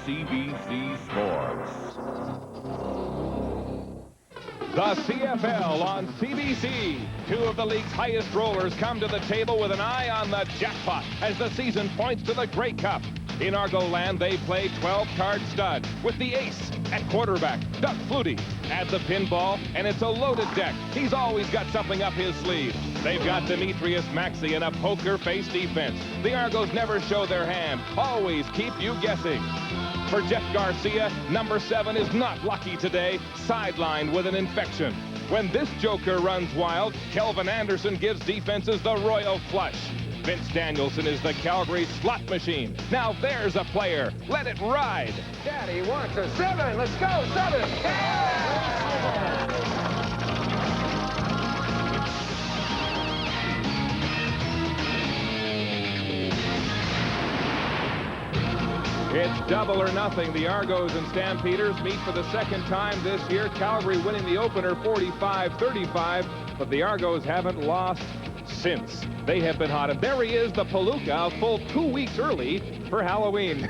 CBC Sports. The CFL on CBC. Two of the league's highest rollers come to the table with an eye on the jackpot as the season points to the Grey Cup. In Argoland, they play 12-card stud with the ace at quarterback, Doug Flutie. At the pinball, and it's a loaded deck. He's always got something up his sleeve. They've got Demetrius Maxey in a poker face defense. The Argos never show their hand, always keep you guessing. For Jeff Garcia, number 7 is not lucky today, sidelined with an infection. When this joker runs wild, Kelvin Anderson gives defenses the royal flush. Vince Danielson is the Calgary slot machine. Now there's a player. Let it ride. Daddy wants a 7. Let's go, 7. Yeah! It's double or nothing. The Argos and Stampeders meet for the second time this year. Calgary winning the opener 45-35, but the Argos haven't lost since. They have been hot. And there he is, the Palooka, a full 2 weeks early for Halloween.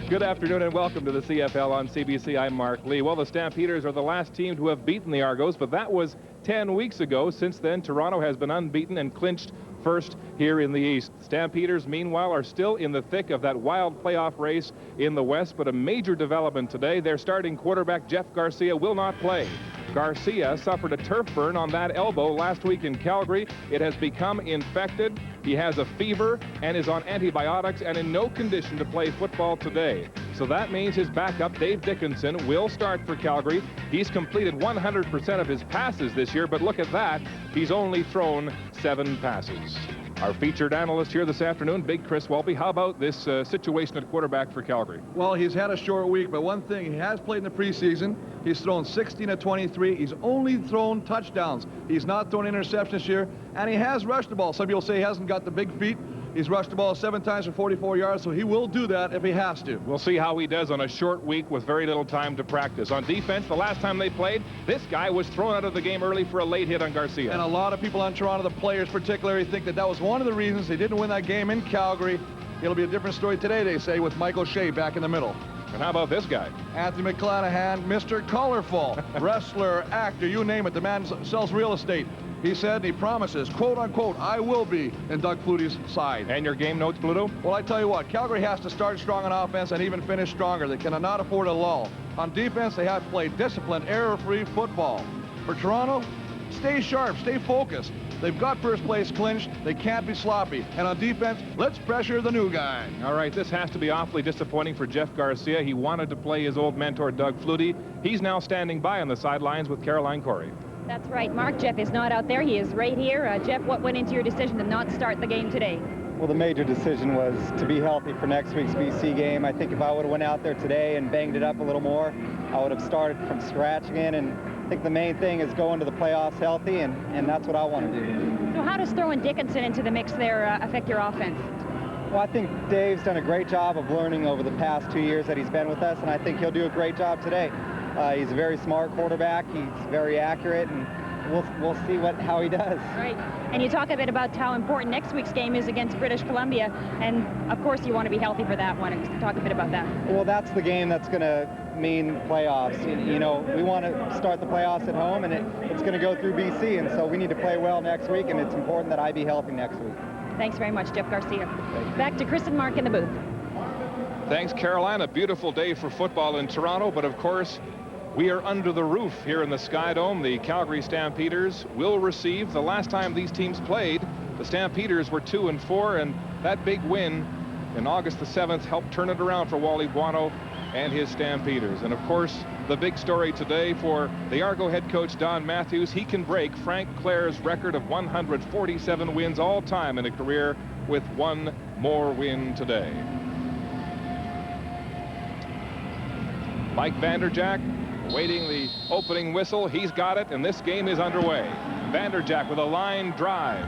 Good afternoon and welcome to the CFL on CBC. I'm Mark Lee. Well, the Stampeders are the last team to have beaten the Argos, but that was 10 weeks ago. Since then, Toronto has been unbeaten and clinched first here in the East. Stampeders, meanwhile, are still in the thick of that wild playoff race in the West, but a major development today. Their starting quarterback, Jeff Garcia, will not play. Garcia suffered a turf burn on that elbow last week in Calgary. It has become infected. He has a fever and is on antibiotics and in no condition to play football today. So that means his backup, Dave Dickinson, will start for Calgary. He's completed 100% of his passes this year, but look at that. He's only thrown 7 passes. Our featured analyst here this afternoon, Big Chris Walpe. How about this situation at quarterback for Calgary? Well, he's had a short week, but one thing, he has played in the preseason. He's thrown 16 of 23. He's only thrown touchdowns. He's not thrown interceptions this year, and he has rushed the ball. Some people say he hasn't got the big feet. He's rushed the ball 7 times for 44 yards, so he will do that if he has to. We'll see how he does on a short week with very little time to practice. On defense, the last time they played, this guy was thrown out of the game early for a late hit on Garcia. And a lot of people on Toronto, the players particularly, think that that was one of the reasons they didn't win that game in Calgary. It'll be a different story today, they say, with Michael Shea back in the middle. And how about this guy? Anthony McClanahan, Mr. Colorful, wrestler, actor, you name it. The man sells real estate. He said, he promises, quote unquote, I will be in Doug Flutie's side. And your game notes, Pluto? Well, I tell you what, Calgary has to start strong on offense and even finish stronger. They cannot afford a lull. On defense, they have to play disciplined, error-free football. For Toronto, stay sharp, stay focused. They've got first place clinched. They can't be sloppy. And on defense, let's pressure the new guy. All right, this has to be awfully disappointing for Jeff Garcia. He wanted to play his old mentor, Doug Flutie. He's now standing by on the sidelines with Caroline Corey. That's right, Mark. Jeff is not out there. He is right here. Jeff, what went into your decision to not start the game today? Well, the major decision was to be healthy for next week's BC game. I think if I would have went out there today and banged it up a little more, I would have started from scratch again. And I think the main thing is going to the playoffs healthy, and that's what I want to do. So how does throwing Dickinson into the mix there affect your offense? Well, I think Dave's done a great job of learning over the past 2 years that he's been with us, and I think he'll do a great job today. He's a very smart quarterback. He's very accurate, and we'll see how he does. Right. And you talk a bit about how important next week's game is against British Columbia, and of course you want to be healthy for that one. Talk a bit about that. Well, that's the game that's going to mean playoffs. You know, we want to start the playoffs at home, and it's going to go through BC, and so we need to play well next week, and it's important that I be healthy next week. Thanks very much, Jeff Garcia. Back to Chris and Mark in the booth. Thanks, Caroline. A beautiful day for football in Toronto, but of course, we are under the roof here in the Sky Dome. The Calgary Stampeders will receive. The last time these teams played, the Stampeders were 2-4, and that big win in August the 7th helped turn it around for Wally Buono and his Stampeders. And of course, the big story today for the Argo head coach Don Matthews, he can break Frank Clair's record of 147 wins all time in a career with one more win today. Mike Vanderjack waiting the opening whistle. He's got it, and this game is underway. Vanderjack with a line drive.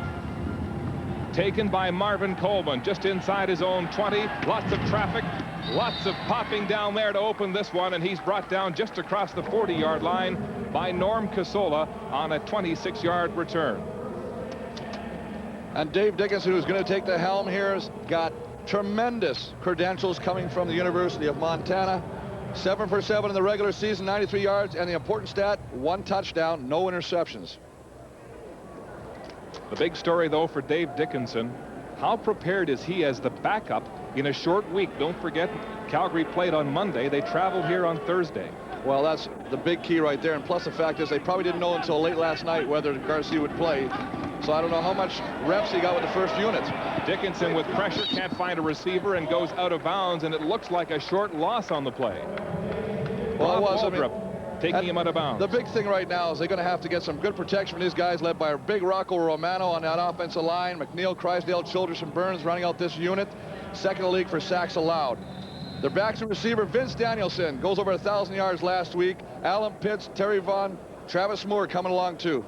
Taken by Marvin Coleman just inside his own 20. Lots of traffic, lots of popping down there to open this one, and he's brought down just across the 40-yard line by Norm Casola on a 26-yard return. And Dave Dickinson, who's going to take the helm here, has got tremendous credentials coming from the University of Montana. 7 for 7 in the regular season, 93 yards, and the important stat, 1 touchdown, no interceptions. The big story, though, for Dave Dickinson, how prepared is he as the backup in a short week? Don't forget, Calgary played on Monday. They traveled here on Thursday. Well, that's the big key right there. And plus the fact is they probably didn't know until late last night whether Garcia would play. So I don't know how much reps he got with the first unit. Dickinson with pressure can't find a receiver and goes out of bounds, and it looks like a short loss on the play. Well, it was. Taking him out of bounds. The big thing right now is they're going to have to get some good protection from these guys led by a big Rocco Romano on that offensive line. McNeil, Crysdale, Childress, and Burns running out this unit. Second in the league for sacks allowed. Their backs and receiver, Vince Danielson, goes over 1,000 yards last week. Alan Pitts, Terry Vaughn, Travis Moore coming along too.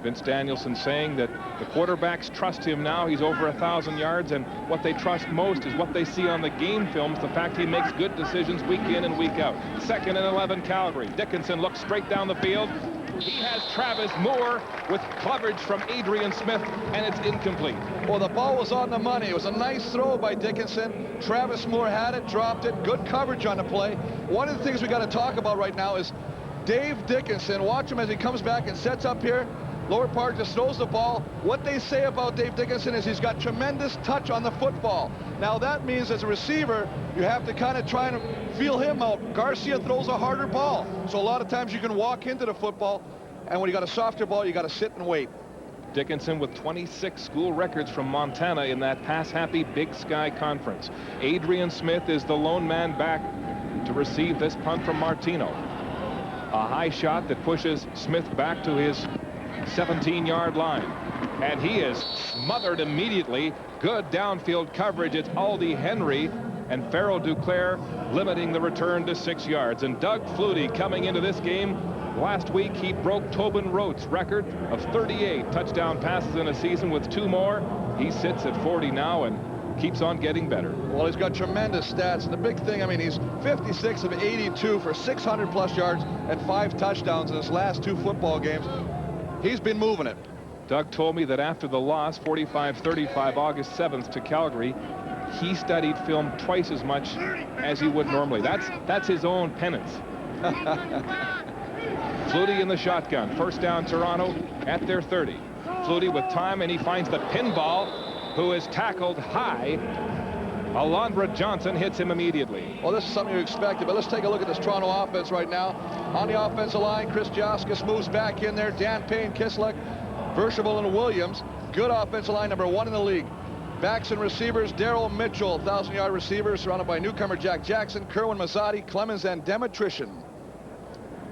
Vince Danielson saying that the quarterbacks trust him now. He's over 1,000 yards, and what they trust most is what they see on the game films, the fact he makes good decisions week in and week out. 2nd and 11 Calgary. Dickinson looks straight down the field. He has Travis Moore with coverage from Adrian Smith, and it's incomplete. Well, the ball was on the money. It was a nice throw by Dickinson. Travis Moore had it, dropped it. Good coverage on the play. One of the things we got to talk about right now is Dave Dickinson. Watch him as he comes back and sets up here. Lower part just throws the ball. What they say about Dave Dickinson is he's got tremendous touch on the football. Now that means as a receiver, you have to kind of try and feel him out. Garcia throws a harder ball. So a lot of times you can walk into the football, and when you got a softer ball, you got to sit and wait. Dickinson with 26 school records from Montana in that pass-happy Big Sky Conference. Adrian Smith is the lone man back to receive this punt from Martino. A high shot that pushes Smith back to his 17-yard line, and he is smothered immediately. Good downfield coverage. It's Aldi Henry and Farrell Duclair limiting the return to 6 yards. And Doug Flutie coming into this game. Last week he broke Tobin Rote's record of 38 touchdown passes in a season with 2 more. He sits at 40 now and keeps on getting better. Well, he's got tremendous stats. The big thing, I mean, he's 56 of 82 for 600+ yards and 5 touchdowns in his last 2 football games. He's been moving it. Doug told me that after the loss 45-35 August 7th to Calgary, he studied film twice as much as he would normally. That's his own penance. Flutie in the shotgun. First down Toronto at their 30. Flutie with time, and he finds the pinball, who is tackled high. Alondra Johnson hits him immediately. Well, this is something you expected, but let's take a look at this Toronto offense right now. On the offensive line, Chris Jaskis moves back in there. Dan Payne, Kislek, Verschable, and Williams. Good offensive line, number 1 in the league. Backs and receivers, Daryl Mitchell, 1,000-yard receiver, surrounded by newcomer Jack Jackson, Kerwin Mazzotti, Clemens, and Demetrician.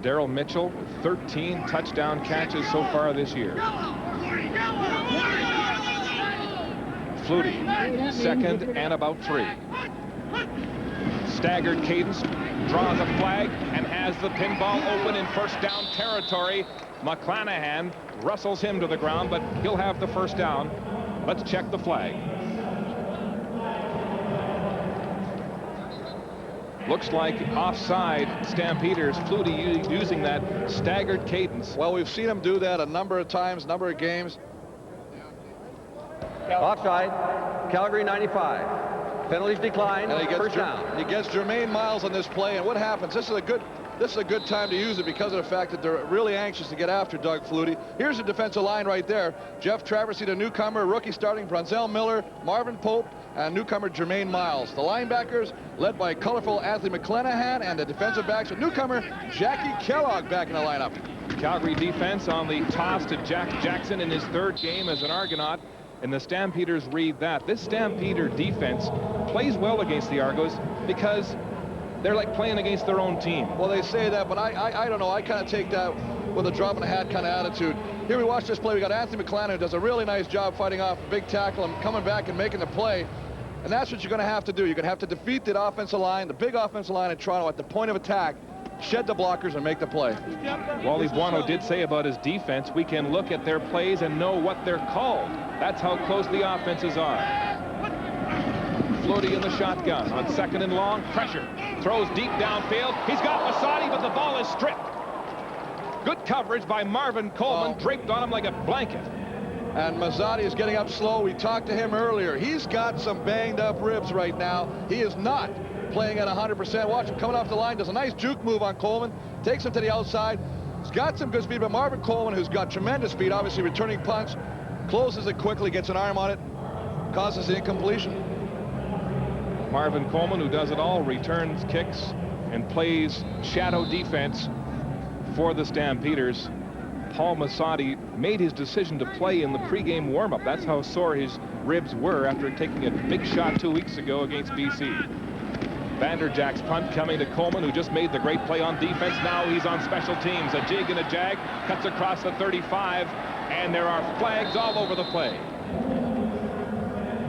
Daryl Mitchell with 13 touchdown catches so far this year. Flutie, 2nd and about 3. Staggered cadence, draws a flag, and has the pinball open in first down territory. McClanahan wrestles him to the ground, but he'll have the first down. Let's check the flag. Looks like offside Stampeders. Flutie using that staggered cadence. Well, we've seen him do that a number of times, number of games. Offside, Calgary 95. Penalties decline, And first down. He gets Jermaine Miles on this play, and what happens? This is a good time to use it because of the fact that they're really anxious to get after Doug Flutie. Here's the defensive line right there. Jeff Traversy, the newcomer, rookie starting, Brunzell Miller, Marvin Pope, and newcomer Jermaine Miles. The linebackers led by colorful Anthony McClanahan, and the defensive backs, a newcomer, Jackie Kellogg, back in the lineup. Calgary defense on the toss to Jack Jackson in his 3rd game as an Argonaut. And the Stampeders read that. This Stampeder defense plays well against the Argos because they're like playing against their own team. Well, they say that, but I don't know. I kind of take that with a drop in the hat kind of attitude. Here we watch this play. We got Anthony McClanahan, who does a really nice job fighting off a big tackle and coming back and making the play. And that's what you're going to have to do. You're going to have to defeat that offensive line, the big offensive line in Toronto at the point of attack, shed the blockers and make the play. Wally Buono did say about his defense, we can look at their plays and know what they're called. That's how close the offenses are. Flutie in the shotgun on 2nd and long. Pressure. Throws deep downfield. He's got Mazzotti, but the ball is stripped. Good coverage by Marvin Coleman, draped on him like a blanket. And Mazzotti is getting up slow. We talked to him earlier. He's got some banged up ribs right now. He is not playing at 100%. Watch him coming off the line. Does a nice juke move on Coleman. Takes him to the outside. He's got some good speed, but Marvin Coleman, who's got tremendous speed, obviously returning punch, closes it quickly, gets an arm on it, causes the incompletion. Marvin Coleman, who does it all, returns kicks and plays shadow defense for the Stampeders. Paul Mazzotti made his decision to play in the pregame warm-up. That's how sore his ribs were after taking a big shot 2 weeks ago against BC. Vanderjack's punt coming to Coleman, who just made the great play on defense. Now he's on special teams. A jig and a jag, cuts across the 35, and there are flags all over the play.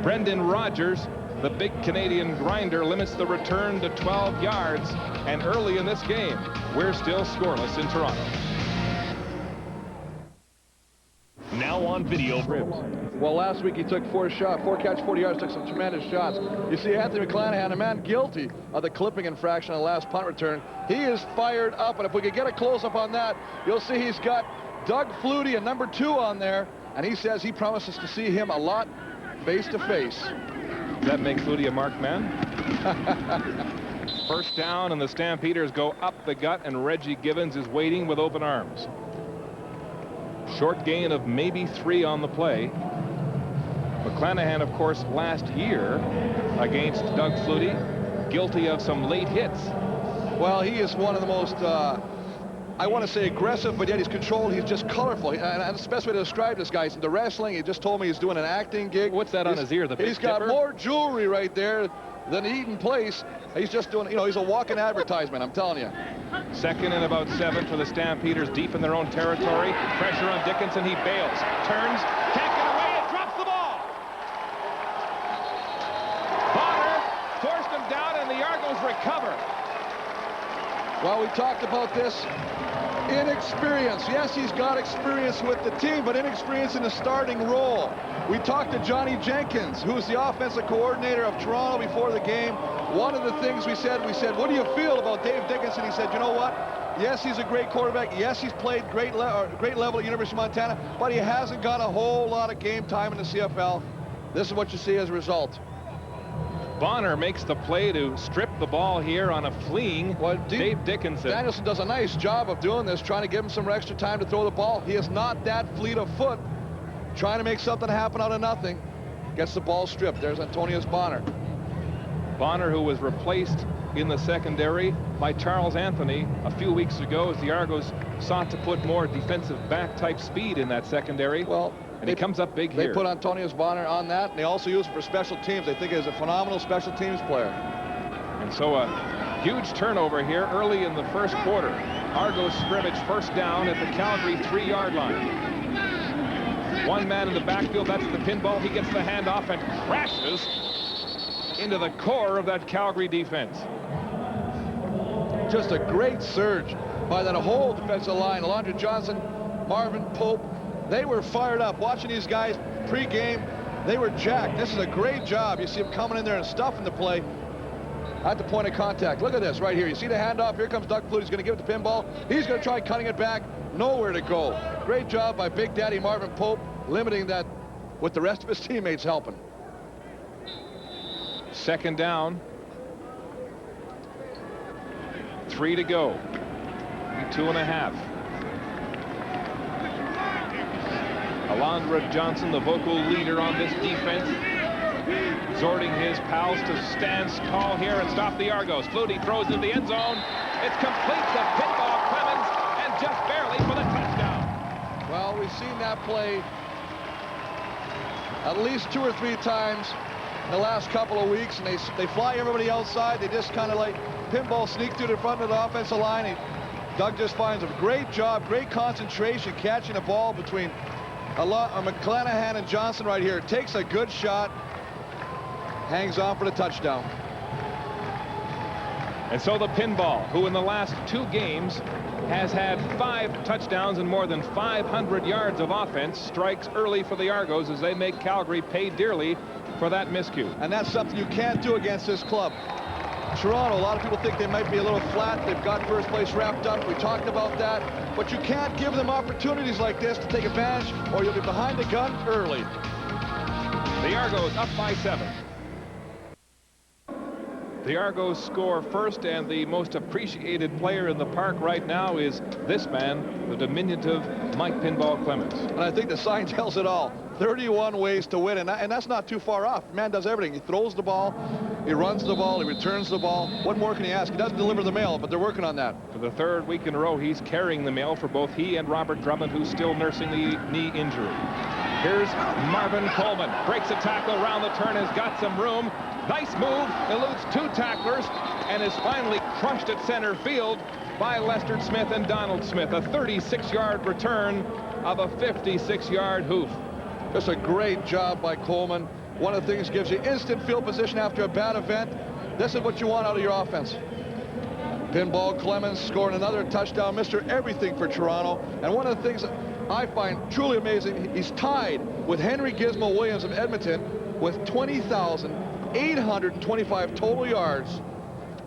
Brendan Rogers, the big Canadian grinder, limits the return to 12 yards. And early in this game, we're still scoreless in Toronto. Now on video. Well, last week he took 4 catch, 40 yards, took some tremendous shots. You see Anthony McClanahan, a man guilty of the clipping infraction on the last punt return. He is fired up, and if we could get a close-up on that, you'll see he's got Doug Flutie and number 2 on there, and he says he promises to see him a lot face-to-face. Does that make Flutie a marked man? First down, and the Stampeders go up the gut, and Reggie Givens is waiting with open arms. Short gain of maybe 3 on the play. McClanahan, of course, last year against Doug Flutie, guilty of some late hits. Well, he is one of the most, I want to say aggressive, but yet he's controlled. He's just colorful. And that's the best way to describe this guy. He's into wrestling. He just told me he's doing an acting gig. What's that on his ear? The big He's got tipper? more jewelry right there than Eaton Place. He's just doing, you know, he's a walking advertisement, I'm telling you. Second and about 7 for the Stampeders, deep in their own territory. Pressure on Dickinson. He bails, turns, can't get away, and drops the ball. Bonner forced him down, and the Argos recover. Well, we talked about this. Inexperience. Yes, he's got experience with the team, but inexperience in the starting role. We talked to Johnny Jenkins, who's the offensive coordinator of Toronto before the game. One of the things we said, what do you feel about Dave Dickinson? He said, you know what? Yes, he's a great quarterback. Yes, he's played great level at University of Montana, but he hasn't got a whole lot of game time in the CFL. This is what you see as a result. Bonner makes the play to strip the ball here on a fleeing Dave Dickinson. Danielson does a nice job of doing this, trying to give him some extra time to throw the ball. He is not that fleet of foot, trying to make something happen out of nothing. Gets the ball stripped. There's Antonius Bonner. Bonner, who was replaced in the secondary by Charles Anthony a few weeks ago as the Argos sought to put more defensive back type speed in that secondary. Well, and he comes up big here. They put Antonius Bonner on that, and they also use him for special teams. They think he's a phenomenal special teams player. And so a huge turnover here early in the first quarter. Argos scrimmage first down at the Calgary 3-yard line. One man in the backfield, that's the pinball. He gets the handoff and crashes into the core of that Calgary defense. Just a great surge by that whole defensive line. Alondra Johnson, Marvin Pope, they were fired up. Watching these guys pre-game, they were jacked. This is a great job. You see them coming in there and stuffing the play at the point of contact. Look at this right here. You see the handoff. Here comes Doug Flutie. He's going to give it to pinball. He's going to try cutting it back. Nowhere to go. Great job by Big Daddy Marvin Pope, limiting that with the rest of his teammates helping. Second down. 3 to go. 2.5. Alondra Johnson, the vocal leader on this defense, exhorting his pals to stand tall here and stop the Argos. Flutie throws into the end zone. It's complete to pinball Clemens, and just barely for the touchdown. Well, we've seen that play at least 2 or 3 times in the last couple of weeks, and they fly everybody outside. They just kind of like pinball sneak through the front of the offensive line. Doug just finds a great job, great concentration catching the ball between McClanahan and Johnson right here. Takes a good shot, hangs on for the touchdown. And so the pinball, who in the last 2 games has had 5 touchdowns and more than 500 yards of offense, strikes early for the Argos as they make Calgary pay dearly for that miscue. And that's something you can't do against this club. Toronto, a lot of people think they might be a little flat. They've got first place wrapped up. We talked about that. But you can't give them opportunities like this to take advantage, or you'll be behind the gun early. The Argos up by 7. The Argos score first, and the most appreciated player in the park right now is this man, the diminutive Mike Pinball Clemens. And I think the sign tells it all. 31 ways to win, and that's not too far off. The man does everything. He throws the ball, he runs the ball, he returns the ball. What more can he ask? He doesn't deliver the mail, but they're working on that. For the 3rd week in a row, he's carrying the mail for both he and Robert Drummond, who's still nursing the knee injury. Here's Marvin Coleman. Breaks a tackle around the turn, has got some room. Nice move, eludes 2 tacklers, and is finally crushed at center field by Lester Smith and Donald Smith. A 36-yard return of a 56-yard hoof. Just a great job by Coleman. One of the things gives you instant field position after a bad event. This is what you want out of your offense. Pinball Clemens scoring another touchdown, Mr. Everything for Toronto. And one of the things that I find truly amazing, he's tied with Henry Gizmo Williams of Edmonton with 20,825 total yards,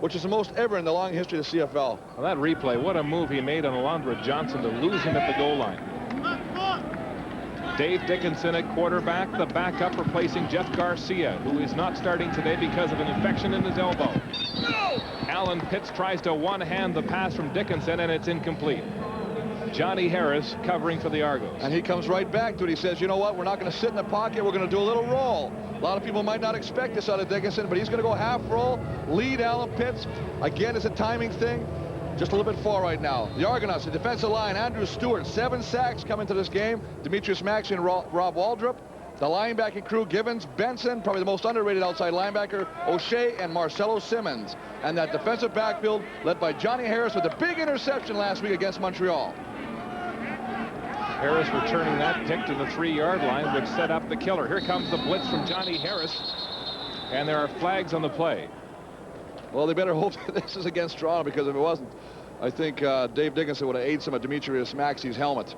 which is the most ever in the long history of the CFL. Well, that replay, what a move he made on Alondra Johnson to lose him at the goal line. Dave Dickinson at quarterback, the backup replacing Jeff Garcia, who is not starting today because of an infection in his elbow. No! Alan Pitts tries to one-hand the pass from Dickinson, and it's incomplete. Johnny Harris covering for the Argos. And he comes right back to it. He says, you know what, we're not going to sit in the pocket, we're going to do a little roll. A lot of people might not expect this out of Dickinson, but he's going to go half roll, lead Alan Pitts. Again, it's a timing thing. Just a little bit far right now. The Argonauts, the defensive line, Andrew Stewart, 7 sacks coming to this game. Demetrius Maxey and Rob Waldrop. The linebacking crew, Givens, Benson, probably the most underrated outside linebacker, O'Shea and Marcelo Simmons. And that defensive backfield led by Johnny Harris with a big interception last week against Montreal. Harris returning that pick to the 3-yard line, which set up the killer. Here comes the blitz from Johnny Harris, and there are flags on the play. Well, they better hope that this is against Toronto, because if it wasn't, I think Dave Dickinson would have ate some of Demetrius Maxey's helmet.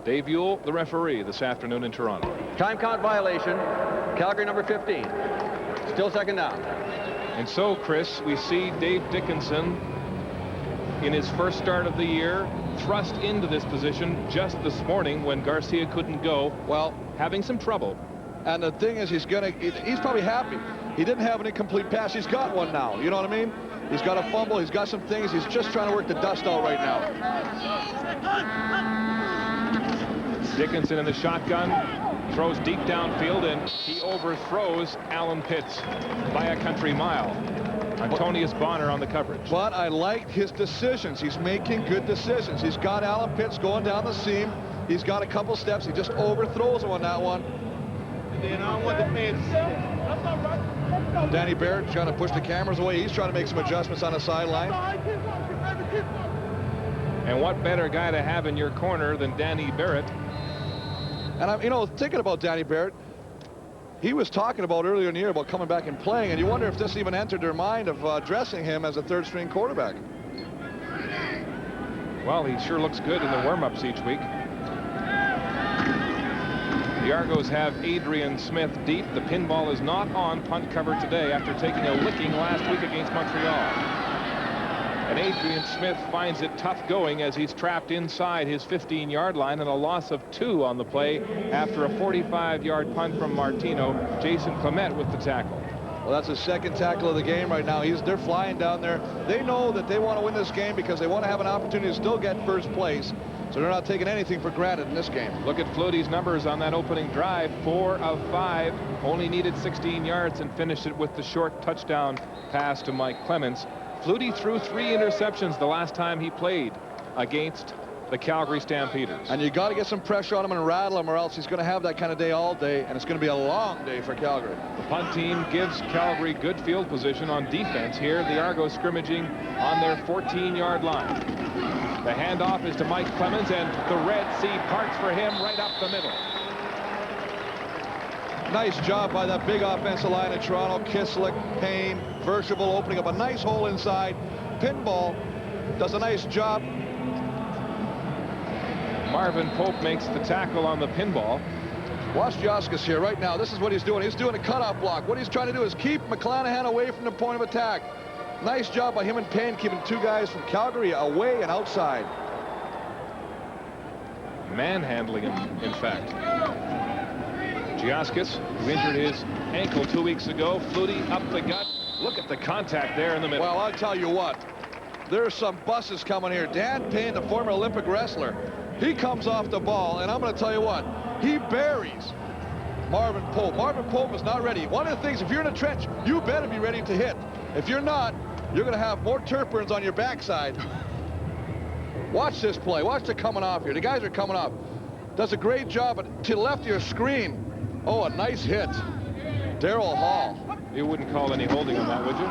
Dave Ewell, the referee, this afternoon in Toronto. Time count violation. Calgary number 15. Still 2nd down. And so, Chris, we see Dave Dickinson in his first start of the year thrust into this position just this morning when Garcia couldn't go. Well, having some trouble. And the thing is, he's probably happy. He didn't have an incomplete pass. He's got one now. You know what I mean? He's got a fumble. He's got some things. He's just trying to work the dust out right now. Dickinson in the shotgun, throws deep downfield, and he overthrows Alan Pitts by a country mile. Antonius Bonner on the coverage. But I liked his decisions. He's making good decisions. He's got Alan Pitts going down the seam. He's got a couple steps. He just overthrows him on that one. Danny Barrett trying to push the cameras away. He's trying to make some adjustments on the sideline. And what better guy to have in your corner than Danny Barrett? And I'm, thinking about Danny Barrett. He was talking about earlier in the year about coming back and playing, and you wonder if this even entered their mind of dressing him as a 3rd-string quarterback. Well, he sure looks good in the warm-ups each week. The Argos have Adrian Smith deep. The pinball is not on punt cover today after taking a licking last week against Montreal. And Adrian Smith finds it tough going as he's trapped inside his 15-yard line, and a loss of 2 on the play after a 45-yard punt from Martino. Jason Clement with the tackle. Well, that's his 2nd tackle of the game right now. They're flying down there. They know that they want to win this game because they want to have an opportunity to still get first place. So they're not taking anything for granted in this game. Look at Flutie's numbers on that opening drive. 4 of 5. Only needed 16 yards and finished it with the short touchdown pass to Mike Clemens. Flutie threw 3 interceptions the last time he played against the Calgary Stampeders. And you got to get some pressure on him and rattle him, or else he's going to have that kind of day all day, and it's going to be a long day for Calgary. The punt team gives Calgary good field position on defense here. The Argos scrimmaging on their 14-yard line. The handoff is to Mike Clemens, and the Red Sea parts for him right up the middle. Nice job by that big offensive line in Toronto. Kislik, Payne, Verschable opening up a nice hole inside. Pinball does a nice job. Marvin Pope makes the tackle on the pinball. Watch Jaskis here right now. This is what he's doing. He's doing a cutoff block. What he's trying to do is keep McClanahan away from the point of attack. Nice job by him and Payne keeping two guys from Calgary away and outside. Manhandling him, in fact. Jaskis, who injured his ankle 2 weeks ago. Flutie up the gut. Look at the contact there in the middle. Well, I'll tell you what. There's some buses coming here. Dan Payne, the former Olympic wrestler, he comes off the ball, and I'm going to tell you what. He buries Marvin Pope. Marvin Pope is not ready. One of the things, if you're in a trench, you better be ready to hit. If you're not, you're going to have more turf burns on your backside. Watch this play. Watch it coming off here. The guys are coming off. Does a great job to the left of your screen. Oh, a nice hit. Darryl Hall. You wouldn't call any holding on that, would you?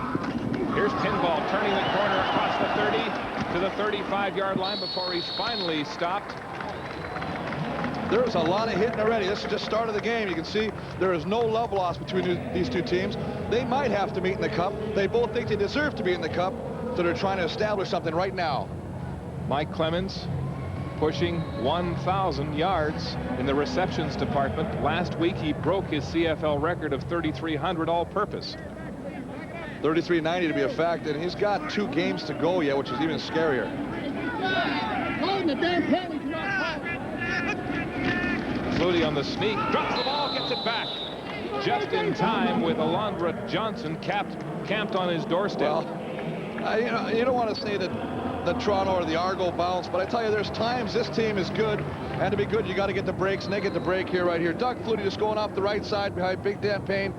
Here's Pinball turning the corner across the 30 to the 35-yard line before he's finally stopped. There's a lot of hitting already. This is just start of the game. You can see there is no love lost between these two teams. They might have to meet in the Cup. They both think they deserve to be in the Cup, so they're trying to establish something right now. Mike Clemens pushing 1,000 yards in the receptions department. Last week he broke his CFL record of 3,300 all-purpose. 33.90 to be a fact, and he's got 2 games to go yet, which is even scarier. Flutie on the sneak, drops the ball, gets it back. Just in time with Alondra Johnson camped on his doorstep. Well, you don't want to say that the Toronto or the Argo bounce, but I tell you, there's times this team is good, and to be good, you got to get the breaks, and they get the break here, right here. Doug Flutie just going off the right side behind Big Dan Payne,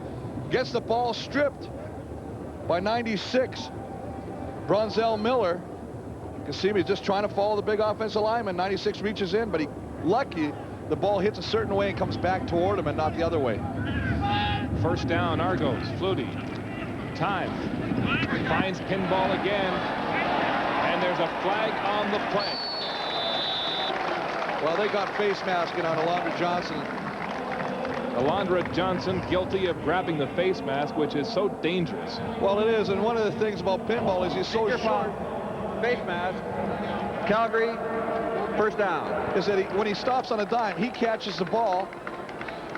gets the ball stripped by 96. Bronzell Miller. You can see him, he's just trying to follow the big offensive lineman. 96 reaches in, but lucky the ball hits a certain way and comes back toward him and not the other way. First down, Argos. Flutie. Time. Finds Pinball again. And there's a flag on the play. Well, they got face masking on Alondra Johnson. Alondra Johnson guilty of grabbing the face mask, which is so dangerous. Well, it is, and one of the things about Pinball is he's so short. Face mask. Calgary, first down. Is that when he stops on a dime, he catches the ball.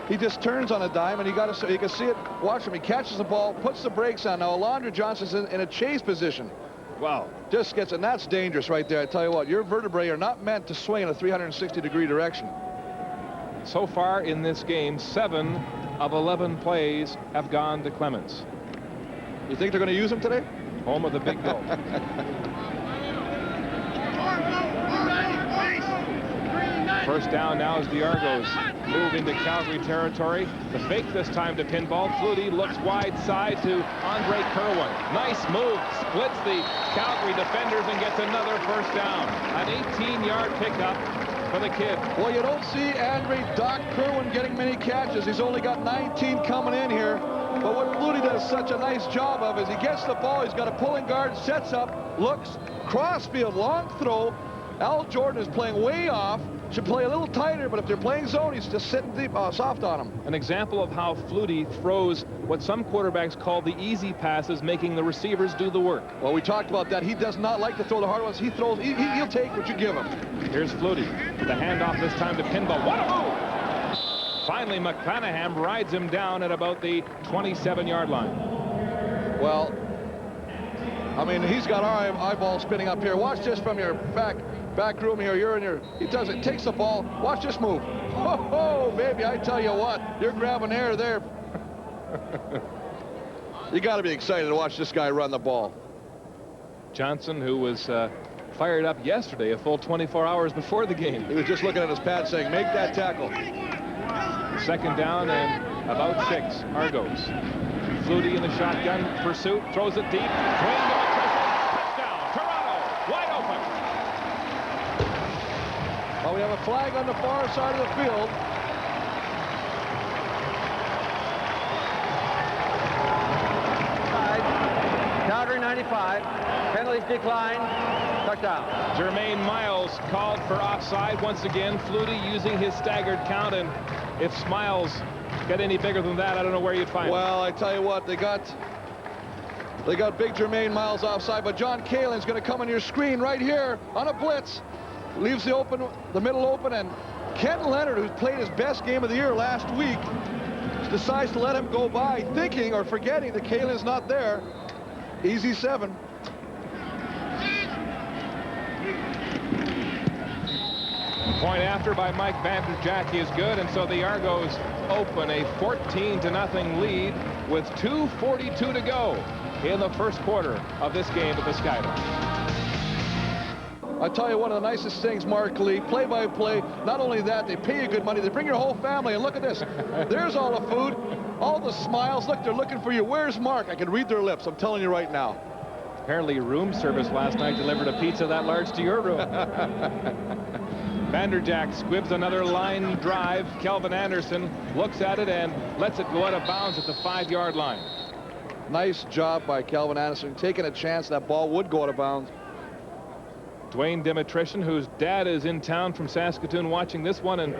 He just turns on a dime, and you can see it. Watch him. He catches the ball, puts the brakes on. Now, Alondra Johnson's in a chase position. Wow. Just gets, and that's dangerous right there. I tell you what, your vertebrae are not meant to swing in a 360-degree direction. So far in this game, 7 of 11 plays have gone to Clemens. You think they're going to use him today? Home of the big goal. First down now as the Argos move into Calgary territory. The fake this time to Pinball. Flutie looks wide side to Andre Kerwin. Nice move. Splits the Calgary defenders and gets another first down. An 18-yard pickup for the kid. Well, you don't see Andre Doc Kerwin getting many catches. He's only got 19 coming in here. But what Flutie does such a nice job of is he gets the ball. He's got a pulling guard, sets up, looks, crossfield, long throw. Al Jordan is playing way off. Should play a little tighter, but if they're playing zone, he's just sitting deep, soft on him. An example of how Flutie throws what some quarterbacks call the easy passes, making the receivers do the work. Well, we talked about that. He does not like to throw the hard ones. He throws, he'll take what you give him. Here's Flutie. The handoff this time to Pinball. What a move! Finally, McClanahan rides him down at about the 27-yard line. Well, I mean, he's got our eyeball spinning up here. Watch this from your back room here. You're in your, he does it, takes the ball. Watch this move. Oh, baby, I tell you what, you're grabbing air there. You got to be excited to watch this guy run the ball. Johnson, who was fired up yesterday, a full 24 hours before the game. He was just looking at his pad saying, make that tackle. Second down and about 6. Argos. Flutie in the shotgun pursuit, throws it deep. Touchdown, Toronto, wide open. Well, we have a flag on the far side of the field. Calgary 95. Penalties declined. Touchdown. Jermaine Miles called for offside once again. Flutie using his staggered count, and if Smiles get any bigger than that, I don't know where you'd find him. Well, I tell you what, they got big Jermaine Miles offside, but John Kalin's going to come on your screen right here on a blitz. Leaves the middle open, and Ken Leonard, who's played his best game of the year last week, decides to let him go by, thinking or forgetting that Kalen's not there. Easy 7. Point after by Mike Vanderjack is good, and so the Argos open a 14-0 lead with 2:42 to go in the first quarter of this game at the Skyline. I tell you, one of the nicest things, Mark Lee, play-by-play, not only that, they pay you good money, they bring your whole family, and look at this. There's all the food, all the smiles. Look, they're looking for you. Where's Mark? I can read their lips, I'm telling you right now. Apparently room service last night delivered a pizza that large to your room. Vanderjack squibs another line drive. Kelvin Anderson looks at it and lets it go out of bounds at the 5-yard line. Nice job by Kelvin Anderson, taking a chance that ball would go out of bounds. Dwayne Dimitrition, whose dad is in town from Saskatoon watching this one and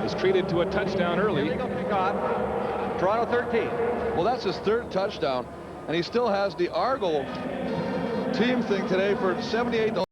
is treated to a touchdown early. Illegal kickoff. Toronto 13. Well, that's his 3rd touchdown, and he still has the Argo team thing today for 78.